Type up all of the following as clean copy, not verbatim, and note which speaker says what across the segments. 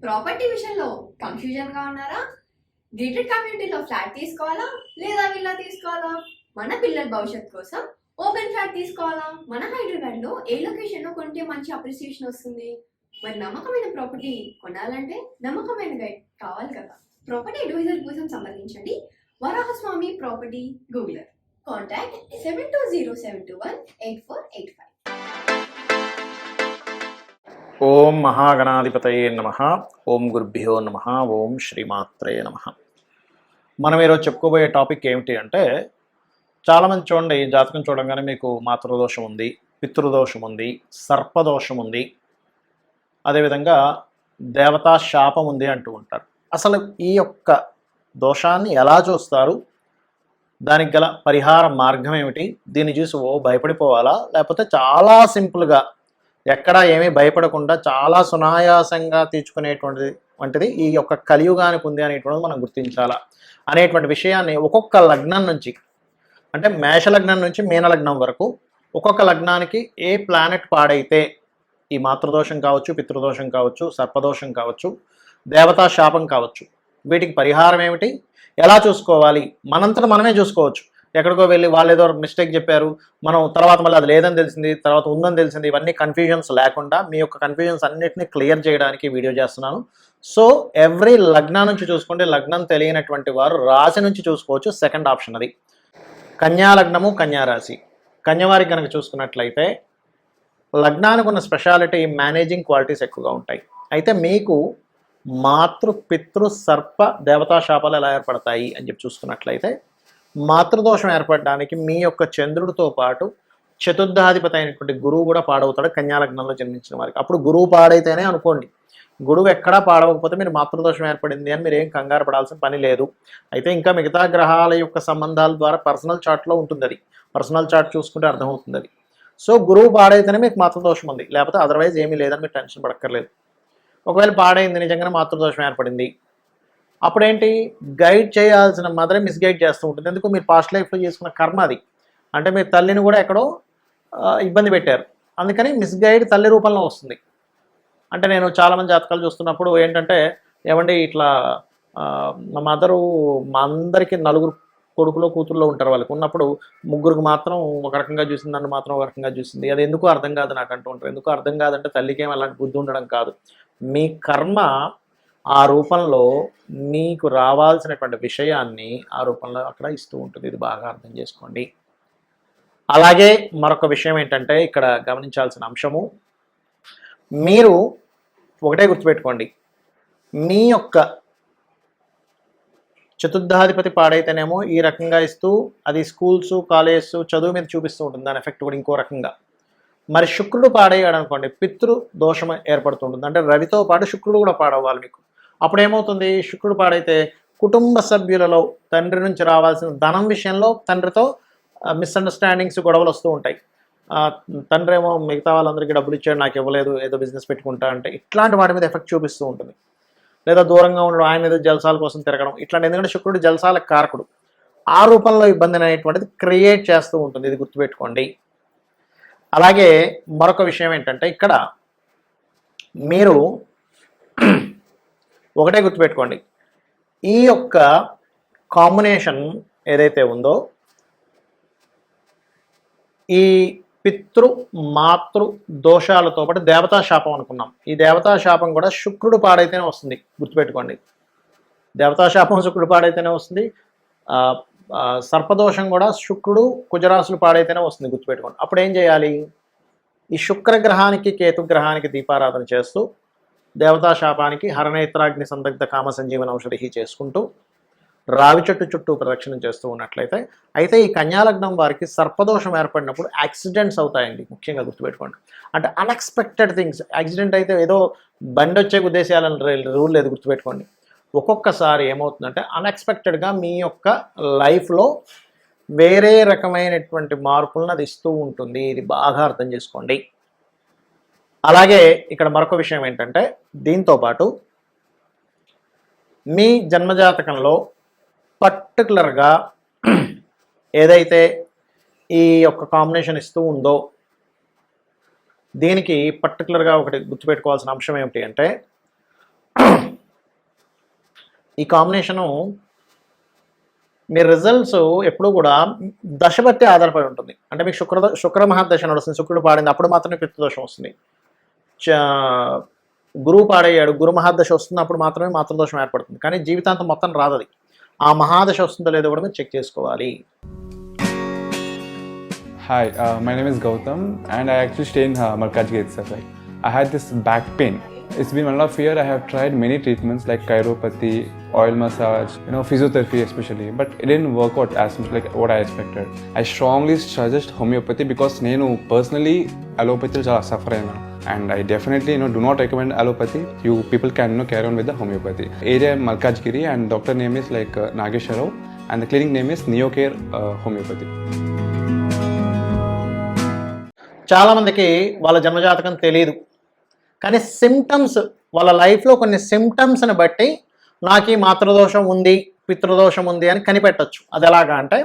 Speaker 1: Property విషయంలో confusion గా ఉన్నారా? గేటెడ్ కమ్యూనిటీలో ఫ్లాట్ తీసుకోవాలా లేదా విల్లా తీసుకోవాలా? మన పిల్లల భవిష్యత్ కోసం ఓపెన్ ఫ్లాట్ తీసుకోవాలా? మన హైదరాబాద్ లో ఏ లొకేషన్ లో కొంటే మంచి అప్రిసియేషన్ వస్తుంది? మరి నమ్మకమైన ప్రాపర్టీ కొనాలంటే నమ్మకమైన గైడ్ కావాలి కదా. ప్రాపర్టీ అడ్వైజర్ కోసం సంబంధించండి వరాహస్వామి ప్రాపర్టీ గూగులర్. కాంటాక్ట్ 7207218485.
Speaker 2: ఓం మహాగణాధిపతయే నమః. ఓం గురుభ్యో నమః. ఓం శ్రీమాత్రే నమః. మనం ఈరోజు చెప్పుకోబోయే టాపిక్ ఏమిటి అంటే, చాలామంది చూడండి, జాతకం చూడంగానే మీకు మాతృదోషం ఉంది, పితృదోషం ఉంది, సర్పదోషం ఉంది, అదేవిధంగా దేవతా శాపం ఉంది అంటూ ఉంటారు. అసలు ఈ యొక్క దోషాన్ని ఎలా చూస్తారు, దానికి గల పరిహార మార్గం ఏమిటి, దీన్ని చూసి భయపడిపోవాలా, లేకపోతే చాలా సింపుల్గా ఎక్కడా ఏమీ భయపడకుండా చాలా సునాయాసంగా తీర్చుకునేటువంటిది ఈ యొక్క కలియుగానికి ఉంది అనేటువంటిది మనం గుర్తించాలా అనేటువంటి విషయాన్ని ఒక్కొక్క లగ్నం నుంచి, అంటే మేషలగ్నం నుంచి మీనలగ్నం వరకు ఒక్కొక్క లగ్నానికి ఏ ప్లానెట్ పాడైతే ఈ మాతృదోషం కావచ్చు, పితృదోషం కావచ్చు, సర్పదోషం కావచ్చు, దేవతా శాపం కావచ్చు, వీటికి పరిహారం ఏమిటి, ఎలా చూసుకోవాలి, మనంతట మనమే చూసుకోవచ్చు. ఎక్కడికో వెళ్ళి వాళ్ళు ఏదో మిస్టేక్ చెప్పారు, మనం తర్వాత మళ్ళీ అది లేదని తెలిసింది, తర్వాత ఉందని తెలిసింది, ఇవన్నీ కన్ఫ్యూజన్స్ లేకుండా మీ యొక్క కన్ఫ్యూజన్స్ అన్నిటిని క్లియర్ చేయడానికి వీడియో చేస్తున్నాను. సో ఎవ్రీ లగ్నం నుంచి చూసుకుంటే, లగ్నం తెలియనటువంటి వారు రాశి నుంచి చూసుకోవచ్చు. సెకండ్ ఆప్షన్ అది. కన్యా లగ్నము, కన్యా రాశి. కన్యవారికి కనుక చూసుకున్నట్లయితే లగ్నానికి ఉన్న స్పెషాలిటీ మేనేజింగ్ క్వాలిటీస్ ఎక్కువగా ఉంటాయి. అయితే మీకు మాతృ పితృ సర్ప దేవతా శాపాలు ఎలా ఏర్పడతాయి అని చెప్పి చూసుకున్నట్లయితే, మాతృదోషం ఏర్పడడానికి మీ యొక్క చంద్రుడితో పాటు చతుర్థాధిపతి అయినటువంటి గురువు కూడా పాడవుతాడు కన్యాలగ్నంలో జన్మించిన వారికి. అప్పుడు గురువు పాడైతేనే అనుకోండి, గురువు ఎక్కడా పాడవకపోతే మీరు మాతృదోషం ఏర్పడింది అని మీరు ఏం కంగారు పడాల్సిన పని లేదు. అయితే ఇంకా మిగతా గ్రహాల యొక్క సంబంధాల ద్వారా పర్సనల్ చార్ట్లో ఉంటుంది, అది పర్సనల్ చార్ట్ చూసుకుంటే అర్థమవుతుంది అది. సో గురువు పాడైతేనే మీకు మాతృదోషం ఉంది, లేకపోతే అదర్వైజ్ ఏమీ లేదని మీరు టెన్షన్ పడక్కర్లేదు. ఒకవేళ పాడైంది, నిజంగానే మాతృదోషం ఏర్పడింది, అప్పుడేంటి, గైడ్ చేయాల్సిన మదరే మిస్గైడ్ చేస్తూ ఉంటుంది. ఎందుకు, మీరు పాస్ట్ లైఫ్లో చేసుకున్న కర్మ అది. అంటే మీరు తల్లిని కూడా ఎక్కడో ఇబ్బంది పెట్టారు, అందుకని మిస్గైడ్ తల్లి రూపంలో వస్తుంది. అంటే నేను చాలామంది జాతకాలు చూస్తున్నప్పుడు ఏంటంటే, ఏమంటే ఇట్లా మా మదరు మా అందరికీ నలుగురు కొడుకులో కూతుర్లో ఉంటారు, వాళ్ళకి ఉన్నప్పుడు ముగ్గురికి మాత్రం ఒక రకంగా చూసింది, నన్ను మాత్రం ఒక రకంగా చూసింది, అది ఎందుకు అర్థం కాదు నాకు అంటూ ఉంటారు. ఎందుకు అర్థం కాదంటే, తల్లికి ఏం అలాంటి బుద్ధి ఉండడం కాదు, మీ కర్మ ఆ రూపంలో మీకు రావాల్సినటువంటి విషయాన్ని ఆ రూపంలో అక్కడ ఇస్తూ ఉంటుంది. ఇది బాగా అర్థం చేసుకోండి. అలాగే మరొక విషయం ఏంటంటే, ఇక్కడ గమనించాల్సిన అంశము, మీరు ఒకటే గుర్తుపెట్టుకోండి, మీ యొక్క చతుర్థాధిపతి పాడైతేనేమో ఈ రకంగా ఇస్తూ అది స్కూల్స్, కాలేజెస్, చదువు మీద చూపిస్తూ ఉంటుంది, దాని ఎఫెక్ట్ కూడా ఇంకో రకంగా. మరి శుక్రుడు పాడయ్యాడు అనుకోండి, పితృ దోషం ఏర్పడుతుంటుంది. అంటే రవితో పాటు శుక్రుడు కూడా పాడవ్వాలి మీకు. అప్పుడు ఏమవుతుంది, శుక్రుడు పాడైతే కుటుంబ సభ్యులలో తండ్రి నుంచి రావాల్సిన ధనం విషయంలో తండ్రితో మిస్అండర్స్టాండింగ్స్, గొడవలు వస్తూ ఉంటాయి. తండ్రి ఏమో మిగతా వాళ్ళందరికీ డబ్బులు ఇచ్చాడు, నాకు ఇవ్వలేదు, ఏదో బిజినెస్ పెట్టుకుంటా అంటే, ఇట్లాంటి వాటి మీద ఎఫెక్ట్ చూపిస్తూ ఉంటుంది. లేదా దూరంగా ఉండడం, ఆయన ఏదో జలసాల కోసం తిరగడం, ఇట్లాంటి. ఎందుకంటే శుక్రుడు జలసాలకు కారకుడు, ఆ రూపంలో ఇబ్బంది అనేటువంటిది క్రియేట్ చేస్తూ ఉంటుంది, ఇది గుర్తుపెట్టుకోండి. అలాగే మరొక విషయం ఏంటంటే, ఇక్కడ మీరు ఒకటే గుర్తుపెట్టుకోండి, ఈ యొక్క కాంబినేషన్ ఏదైతే ఉందో, ఈ పితృ మాతృ దోషాలతో పాటు దేవతా శాపం అనుకున్నాం. ఈ దేవతా శాపం కూడా శుక్రుడు పాడైతేనే వస్తుంది, గుర్తుపెట్టుకోండి. దేవతా శాపం శుక్రుడు పాడైతేనే వస్తుంది. సర్పదోషం కూడా శుక్రుడు కుజరాశులు పాడైతేనే వస్తుంది, గుర్తుపెట్టుకోండి. అప్పుడు ఏం చేయాలి, ఈ శుక్రగ్రహానికి కేతుగ్రహానికి దీపారాధన చేస్తూ, దేవతా శాపానికి హరనేత్రాగ్ని సందగ్ధ కామ సంజీవన ఔషధి చేసుకుంటూ, రావి చెట్టు చుట్టూ ప్రదక్షిణం చేస్తూ ఉన్నట్లయితే, అయితే ఈ కన్యాలగ్నం వారికి సర్పదోషం ఏర్పడినప్పుడు యాక్సిడెంట్స్ అవుతాయండి, ముఖ్యంగా గుర్తుపెట్టుకోండి. అంటే అన్ఎక్స్పెక్టెడ్ థింగ్స్. యాక్సిడెంట్ అయితే ఏదో బండి వచ్చే ఉద్దేశాలని రూల్ లేదు, గుర్తుపెట్టుకోండి. ఒక్కొక్కసారి ఏమవుతుందంటే, అన్ఎక్స్పెక్టెడ్గా మీ యొక్క లైఫ్లో వేరే రకమైనటువంటి మార్పులను అది ఇస్తూ ఉంటుంది, ఇది బాగా అర్థం చేసుకోండి. అలాగే ఇక్కడ మరొక విషయం ఏంటంటే, దీంతోపాటు మీ జన్మజాతకంలో పర్టికులర్గా ఏదైతే ఈ యొక్క కాంబినేషన్ ఇస్తూ ఉందో, దీనికి పర్టికులర్గా ఒకటి గుర్తుపెట్టుకోవాల్సిన అంశం ఏమిటి అంటే, ఈ కాంబినేషను మీ రిజల్ట్స్ ఎప్పుడు కూడా దశ బట్టి ఆధారపడి ఉంటుంది. అంటే మీకు శుక్ర మహాదశ నడుస్తుంది, శుక్రుడు పాడింది, అప్పుడు మాత్రమే పితృదోషం వస్తుంది. గురువు పాడయ్యాడు, గురు మహాదశ వస్తుంది, అప్పుడు మాత్రమే మాతృదోషం ఏర్పడుతుంది. కానీ జీవితాంతం మొత్తం రాదు అది. ఆ మహాదశ వస్తుందో లేదో కూడా మీరు చెక్ చేసుకోవాలి.
Speaker 3: Hi, my name is Gautam and I actually stay in Malkajgiri itself. Like, I had this back pain. It's been 1.5 years. I have tried many treatments like chiropathy, oil massage, physiotherapy especially, but it didn't work out as much like what I expected. I strongly suggest homeopathy because నేను personally allopathy చాలా suffer అయినా. And I definitely do not recommend allopathy. You people can carry on with the homeopathy. Area Malkajgiri and doctor name is like Nageshwar Rao and the clinic name is Neocare Homeopathy.
Speaker 2: చాలామందికి వాళ్ళ జన్మజాతకం తెలియదు, కానీ symptoms వాళ్ళ లైఫ్లో కొన్ని సిమ్టమ్స్ని బట్టి నాకు ఈ మాతృదోషం ఉంది, పితృదోషం ఉంది అని కనిపెట్టచ్చు. అది ఎలాగా అంటే,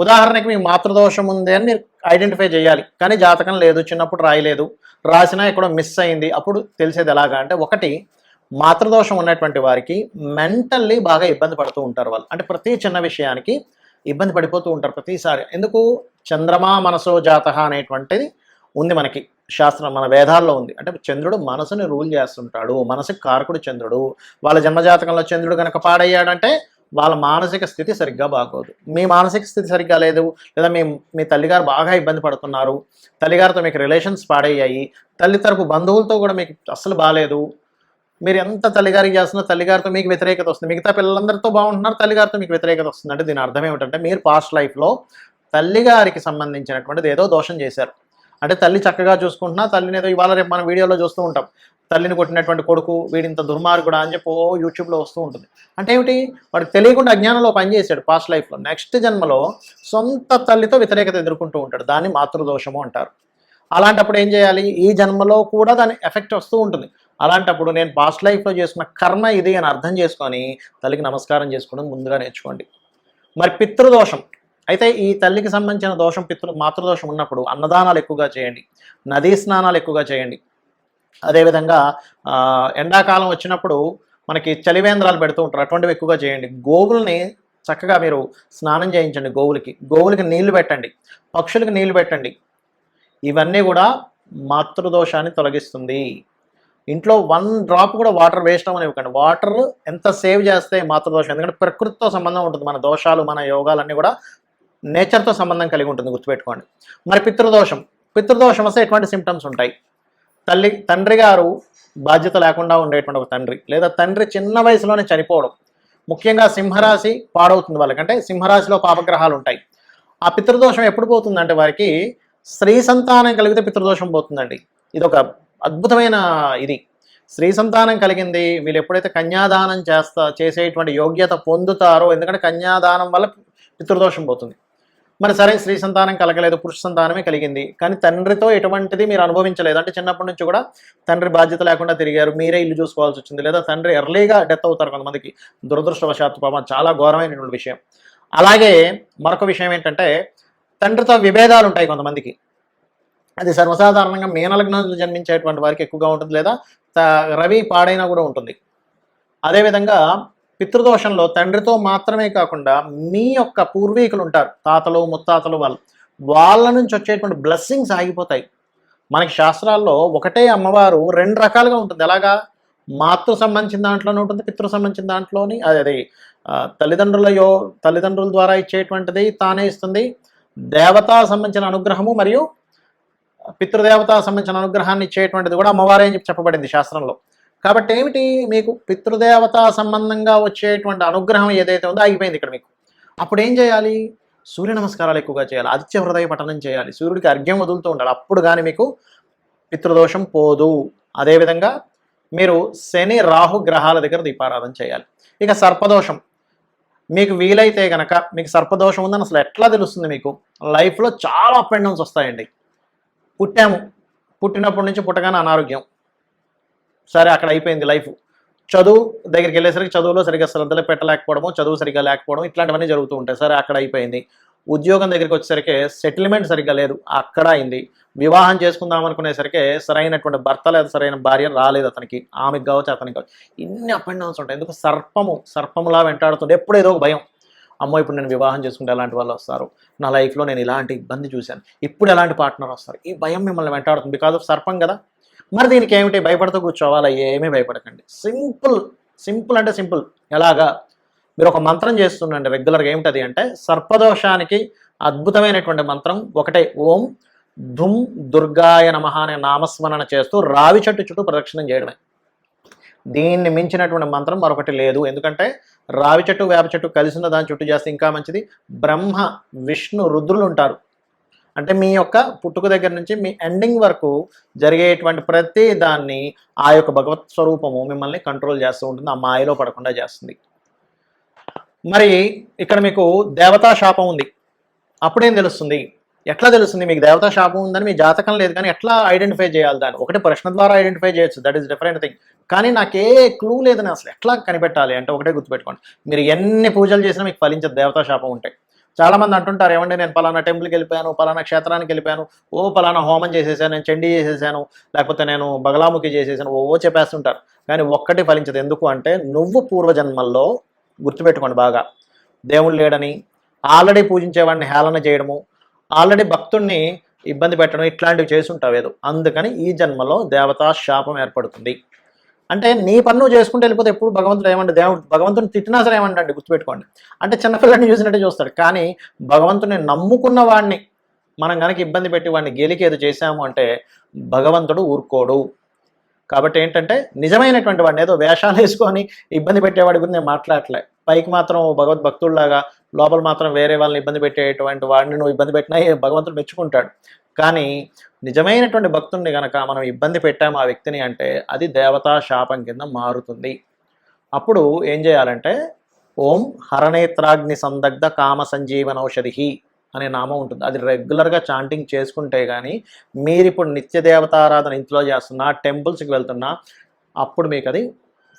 Speaker 2: ఉదాహరణకి మీకు మాతృదోషం ఉంది అని మీరు ఐడెంటిఫై చేయాలి, కానీ జాతకం లేదు, చిన్నప్పుడు రాయలేదు, రాసినా ఎక్కడో మిస్ అయింది. అప్పుడు తెలిసేది ఎలాగా అంటే, ఒకటి మాతృదోషం ఉన్నటువంటి వారికి మెంటల్లీ బాగా ఇబ్బంది పడుతూ ఉంటారు వాళ్ళు. అంటే ప్రతి చిన్న విషయానికి ఇబ్బంది పడిపోతూ ఉంటారు ప్రతిసారి. ఎందుకు? చంద్రమా మనసో జాతః అనేటువంటిది ఉంది మనకి శాస్త్రం, మన వేదాల్లో ఉంది. అంటే చంద్రుడు మనసుని రూల్ చేస్తుంటాడు, మనసుకి కారకుడు చంద్రుడు. వాళ్ళ జన్మజాతకంలో చంద్రుడు కనుక పాడయ్యాడంటే వాళ్ళ మానసిక స్థితి సరిగ్గా బాగోదు. మీ మానసిక స్థితి సరిగ్గా లేదు, లేదా మీ తల్లిగారు బాగా ఇబ్బంది పడుతున్నారు, తల్లిగారితో మీకు రిలేషన్స్ పాడయ్యాయి, తల్లి తరపు బంధువులతో కూడా మీకు అస్సలు బాగాలేదు, మీరు ఎంత తల్లిగారికి చేస్తున్నా తల్లిగారితో మీకు వ్యతిరేకత వస్తుంది, మిగతా పిల్లలందరితో బాగుంటున్నారు, తల్లిగారితో మీకు వ్యతిరేకత వస్తుంది. అంటే దీని అర్థం ఏమిటంటే, మీరు పాస్ట్ లైఫ్లో తల్లిగారికి సంబంధించినటువంటిది ఏదో దోషం చేశారు. అంటే తల్లి చక్కగా చూసుకుంటున్నా, తల్లిని ఏదో ఇవాళ రేపు మనం వీడియోలో చూస్తూ ఉంటాం, తల్లిని కొట్టినటువంటి కొడుకు వీడింత దుర్మార్గుడా అని చెప్పి యూట్యూబ్లో వస్తూ ఉంటుంది. అంటే ఏమిటి? వాడికి తెలియకుండా అజ్ఞానంలో పనిచేశాడు పాస్ట్ లైఫ్లో. నెక్స్ట్ జన్మలో సొంత తల్లితో వ్యతిరేకత ఎదుర్కొంటూ ఉంటాడు. దాన్ని మాతృదోషము అంటారు. అలాంటప్పుడు ఏం చేయాలి? ఈ జన్మలో కూడా దాని ఎఫెక్ట్ వస్తూ ఉంటుంది. అలాంటప్పుడు నేను పాస్ట్ లైఫ్లో చేసుకున్న కర్మ ఇది అని అర్థం చేసుకొని తల్లికి నమస్కారం చేసుకోవడం ముందుగా నేర్చుకోండి. మరి పితృదోషం అయితే, ఈ తల్లికి సంబంధించిన దోషం మాతృదోషం ఉన్నప్పుడు అన్నదానాలు ఎక్కువగా చేయండి, నదీ స్నానాలు ఎక్కువగా చేయండి. అదేవిధంగా ఎండాకాలం వచ్చినప్పుడు మనకి చలివేంద్రాలు పెడుతూ ఉంటారు, అటువంటివి ఎక్కువగా చేయండి. గోవుల్ని చక్కగా మీరు స్నానం చేయించండి, గోవులకి నీళ్లు పెట్టండి, పక్షులకి నీళ్లు పెట్టండి. ఇవన్నీ కూడా మాతృదోషాన్ని తొలగిస్తుంది. ఇంట్లో 1 డ్రాప్ కూడా వాటర్ వేస్ట్ అవ్వనివ్వకండి. వాటర్ ఎంత సేవ్ చేస్తే మాతృదోషం, ఎందుకంటే ప్రకృతితో సంబంధం ఉంటుంది. మన దోషాలు, మన యోగాలన్నీ కూడా నేచర్తో సంబంధం కలిగి ఉంటుంది, గుర్తుపెట్టుకోండి. మరి పితృదోషం వస్తే ఎటువంటి సిమ్టమ్స్ ఉంటాయి? తండ్రి గారు బాధ్యత లేకుండా ఉండేటువంటి ఒక తండ్రి, లేదా తండ్రి చిన్న వయసులోనే చనిపోవడం, ముఖ్యంగా సింహరాశి పాడవుతుంది వాళ్ళకంటే సింహరాశిలో పాపగ్రహాలు ఉంటాయి. ఆ పితృదోషం ఎప్పుడు పోతుందంటే, వారికి స్త్రీ సంతానం కలిగితే పితృదోషం పోతుందండి. ఇదొక అద్భుతమైన ఇది. స్త్రీ సంతానం కలిగింది, వీళ్ళు ఎప్పుడైతే కన్యాదానం చేసేటువంటి యోగ్యత పొందుతారో, ఎందుకంటే కన్యాదానం వల్ల పితృదోషం పోతుంది. మరి సరే, స్త్రీ సంతానం కలగలేదు, పురుష సంతానమే కలిగింది, కానీ తండ్రితో ఎటువంటిది మీరు అనుభవించలేదు. అంటే చిన్నప్పటి నుంచి కూడా తండ్రి బాధ్యత లేకుండా తిరిగారు, మీరే ఇల్లు చూసుకోవాల్సి వచ్చింది, లేదా తండ్రి ఎర్లీగా డెత్ అవుతారు కొంతమందికి, దురదృష్టవశాత్తు. పాపం చాలా ఘోరమైనటువంటి విషయం. అలాగే మరొక విషయం ఏంటంటే, తండ్రితో విభేదాలు ఉంటాయి కొంతమందికి. అది సర్వసాధారణంగా మీనలగ్నంలో జన్మించేటువంటి వారికి ఎక్కువగా ఉంటుంది, లేదా రవి పాడైనా కూడా ఉంటుంది. అదేవిధంగా పితృదోషంలో తండ్రితో మాత్రమే కాకుండా మీ యొక్క పూర్వీకులు ఉంటారు, తాతలు ముత్తాతలు, వాళ్ళ నుంచి వచ్చేటువంటి బ్లెస్సింగ్స్ ఆగిపోతాయి. మనకి శాస్త్రాల్లో ఒకటే అమ్మవారు 2 రకాలుగా ఉంటుంది. ఎలాగా? మాతృ సంబంధించిన దాంట్లోనే ఉంటుంది, పితృ సంబంధించిన దాంట్లోని. అది తల్లిదండ్రుల ద్వారా ఇచ్చేటువంటిది తానే ఇస్తుంది. దేవతా సంబంధించిన అనుగ్రహము మరియు పితృదేవతా సంబంధించిన అనుగ్రహాన్ని ఇచ్చేటువంటిది కూడా అమ్మవారే అని చెప్పబడింది శాస్త్రంలో. కాబట్టి ఏమిటి? మీకు పితృదేవతా సంబంధంగా వచ్చేటువంటి అనుగ్రహం ఏదైతే ఉందో ఆగిపోయింది ఇక్కడ మీకు. అప్పుడు ఏం చేయాలి? సూర్య నమస్కారాలు ఎక్కువగా చేయాలి, ఆదిత్య హృదయ పఠనం చేయాలి, సూర్యుడికి అర్ఘ్యం వదులుతూ ఉండాలి. అప్పుడు కానీ మీకు పితృదోషం పోదు. అదేవిధంగా మీరు శని రాహు గ్రహాల దగ్గర దీపారాధన చేయాలి. ఇక సర్పదోషం మీకు వీలైతే కనుక, మీకు సర్పదోషం ఉందని అసలు ఎట్లా తెలుస్తుంది? మీకు లైఫ్లో చాలా అప్ అండ్ డౌన్స్ వస్తాయండి. పుట్టినప్పటి నుంచి పుట్టగానే అనారోగ్యం, సరే అక్కడ అయిపోయింది లైఫ్. చదువు దగ్గరికి వెళ్ళేసరికి చదువులో సరిగ్గా శ్రద్ధలు పెట్టలేకపోవడము, చదువు సరిగ్గా లేకపోవడం, ఇట్లాంటివన్నీ జరుగుతూ ఉంటాయి. సరే అక్కడ అయిపోయింది. ఉద్యోగం దగ్గరికి వచ్చేసరికి సెటిల్మెంట్ సరిగ్గా లేదు, అక్కడ అయింది. వివాహం చేసుకుందాం అనుకునేసరికి సరైనటువంటి భర్త లేదా సరైన భార్య రాలేదు అతనికి, ఆమెకు కావచ్చు అతనికి కావచ్చు. ఇన్ని అప్ అండ్ డౌన్స్ ఉంటాయి. ఎందుకు? సర్పములా వెంటాడుతుంటే ఎప్పుడు ఏదో ఒక భయం. అమ్మో ఇప్పుడు నేను వివాహం చేసుకుంటే ఎలాంటి వాళ్ళు వస్తారు, నా లైఫ్లో నేను ఇలాంటి ఇబ్బంది చూశాను, ఇప్పుడు ఎలాంటి పార్ట్నర్ వస్తారు, ఈ భయం మిమ్మల్ని వెంటాడుతుంది. బికాజ్ ఆఫ్ సర్పం కదా. మరి దీనికి ఏమిటి? భయపడుతూ కూర్చోవాలా? ఏమీ భయపడకండి. సింపుల్ అంటే సింపుల్. ఎలాగా? మీరు ఒక మంత్రం చేస్తుండండి రెగ్యులర్గా. ఏమిటది అంటే సర్పదోషానికి అద్భుతమైనటువంటి మంత్రం ఒకటే. ఓం ధుమ్ దుర్గాయ నమః అనే నామస్మరణ చేస్తూ రావి చెట్టు చుట్టూ ప్రదక్షిణం చేయడమే. దీన్ని మించినటువంటి మంత్రం మరొకటి లేదు. ఎందుకంటే రావి చెట్టు వేప చెట్టు కలిసి ఉన్న దాని చుట్టూ చేస్తే ఇంకా మంచిది. బ్రహ్మ విష్ణు రుద్రులు ఉంటారు. అంటే మీ యొక్క పుట్టుక దగ్గర నుంచి మీ ఎండింగ్ వరకు జరిగేటువంటి ప్రతి దాన్ని ఆ యొక్క భగవత్ స్వరూపము మిమ్మల్ని కంట్రోల్ చేస్తూ ఉంటుంది, ఆ మాయలో పడకుండా చేస్తుంది. మరి ఇక్కడ మీకు దేవతా శాపం ఉంది. అప్పుడేం తెలుస్తుంది? ఎట్లా తెలుస్తుంది మీకు దేవతా శాపం ఉందని? మీ జాతకం లేదు, కానీ ఎట్లా ఐడెంటిఫై చేయాలి దాన్ని? ఒకటి ప్రశ్న ద్వారా ఐడెంటిఫై చేయొచ్చు, దట్ ఈస్ డిఫరెంట్ థింగ్. కానీ నాకే క్లూ లేదని అసలు ఎట్లా కనిపెట్టాలి అంటే ఒకటే గుర్తుపెట్టుకోండి, మీరు ఎన్ని పూజలు చేసినా మీకు ఫలించదు దేవతా శాపం ఉంటే. చాలామంది అంటుంటారు, ఏమంటే నేను పలానా టెంపుల్కి వెళ్ళిపోయాను, పలానా క్షేత్రానికి వెళ్ళిపోయాను, పలానా హోమం చేసేసాను, నేను చండీ చేసేసాను, లేకపోతే నేను బగలాముఖి చేసేసాను, చెప్పేస్తుంటారు. కానీ ఒక్కటి ఫలించదు. ఎందుకు అంటే నువ్వు పూర్వజన్మల్లో, గుర్తుపెట్టుకోండి బాగా, దేవుడు లేడని, ఆల్రెడీ పూజించేవాడిని హేళన చేయడము, ఆల్రెడీ భక్తుడిని ఇబ్బంది పెట్టడం, ఇట్లాంటివి చేసుంటావు ఏదో. అందుకని ఈ జన్మలో దేవతా శాపం ఏర్పడుతుంది. అంటే నీ పన్ను చేసుకుంటూ వెళ్ళిపోతే ఎప్పుడు భగవంతుడు ఏమంటే భగవంతుని తిట్టినా సరే ఏమంటండి, గుర్తుపెట్టుకోండి. అంటే చిన్నపిల్లని చూసినట్టే చూస్తాడు. కానీ భగవంతుని నమ్ముకున్న వాడిని మనం కనుక ఇబ్బంది పెట్టి వాడిని గెలికి ఏదో చేశాము అంటే భగవంతుడు ఊరుకోడు. కాబట్టి ఏంటంటే నిజమైనటువంటి వాడిని ఏదో వేషాలు వేసుకొని ఇబ్బంది పెట్టేవాడి గురించి నేను మాట్లాడలే. పైకి మాత్రం భగవద్భక్తుల్లాగా, లోపల మాత్రం వేరే వాళ్ళని ఇబ్బంది పెట్టేటువంటి వాడిని నువ్వు ఇబ్బంది పెట్టినా భగవంతుడు మెచ్చుకుంటాడు. కానీ నిజమైనటువంటి భక్తుడిని కనుక మనం ఇబ్బంది పెట్టాము ఆ వ్యక్తిని అంటే అది దేవతా శాపం కింద మారుతుంది. అప్పుడు ఏం చేయాలంటే ఓం హరనేత్రాగ్ని సందగ్ధ కామ సంజీవనౌషధి అనే నామం ఉంటుంది. అది రెగ్యులర్గా చాంటింగ్ చేసుకుంటే కానీ, మీరు ఇప్పుడు నిత్య దేవతారాధన ఇంట్లో చేస్తున్నా, టెంపుల్స్కి వెళ్తున్నా, అప్పుడు మీకు అది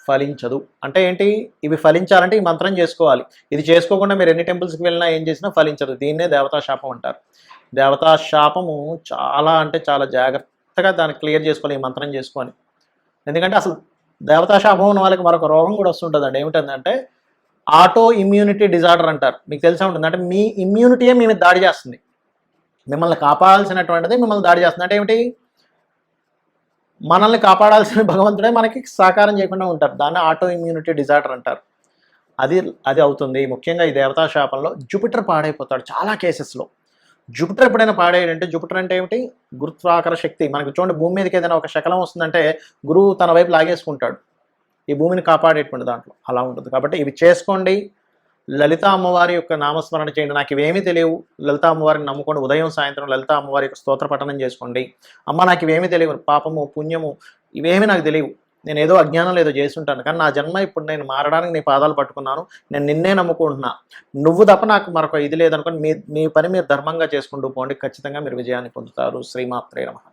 Speaker 2: ఫలించదు. అంటే ఏంటి? ఇవి ఫలించాలంటే ఈ మంత్రం చేసుకోవాలి. ఇది చేసుకోకుండా మీరు ఎన్ని టెంపుల్స్కి వెళ్ళినా ఏం చేసినా ఫలించదు. దీన్నే దేవతా శాపం అంటారు. దేవతా శాపము చాలా అంటే చాలా జాగ్రత్తగా దాన్ని క్లియర్ చేసుకోవాలి ఈ మంత్రం చేసుకొని. ఎందుకంటే అసలు దేవతా శాపం ఉన్న వాళ్ళకి మరొక రోగం కూడా వస్తుంటుందండి. ఏమిటంటే ఆటో ఇమ్యూనిటీ డిజార్డర్ అంటారు. మీకు తెలిసే ఉంటుంది. అంటే మీ ఇమ్యూనిటీయే మీ మీద దాడి చేస్తుంది. మిమ్మల్ని కాపాడాల్సినటువంటిది మిమ్మల్ని దాడి చేస్తుంది. అంటే ఏమిటి? మనల్ని కాపాడాల్సిన భగవంతుడే మనకి సహకారం చేయకుండా ఉంటారు. దాన్ని ఆటో ఇమ్యూనిటీ డిజార్డర్ అంటారు. అది అవుతుంది. ముఖ్యంగా ఈ దేవతా శాపంలో జూపిటర్ పాడైపోతాడు చాలా కేసెస్లో. జూపిటర్ ఎప్పుడైనా పాడేయంటే, జూపిటర్ అంటే ఏమిటి? గురుత్వాకర్షణ శక్తి. మనకు చూడండి, భూమి మీదకి ఏదైనా ఒక శకలం వస్తుందంటే గురువు తన వైపు లాగేసుకుంటాడు, ఈ భూమిని కాపాడేటువంటి దాంట్లో. అలా ఉంటుంది. కాబట్టి ఇవి చేసుకోండి. లలిత అమ్మవారి యొక్క నామస్మరణ చేయండి. నాకు ఇవేమీ తెలియవు, లలిత అమ్మవారిని నమ్ముకోండి. ఉదయం సాయంత్రం లలిత అమ్మవారి యొక్క స్తోత్ర పఠనం చేసుకోండి. అమ్మ నాకు ఇవేమీ తెలియవు, పాపము పుణ్యము ఇవేమీ నాకు తెలియవు, నేను ఏదో అజ్ఞానం ఏదో చేస్తుంటాను, కానీ నా జన్మ ఇప్పుడు నేను మారడానికి నీ పాదాలు పట్టుకున్నాను, నేను నిన్నే నమ్ముకుంటున్నా, నువ్వు తప్ప నాకు మరొక ఇది లేదనుకోని మీ పని మీరు ధర్మంగా చేసుకుంటూ పోండి. ఖచ్చితంగా మీరు విజయాన్ని పొందుతారు. శ్రీమాత్రే నమః.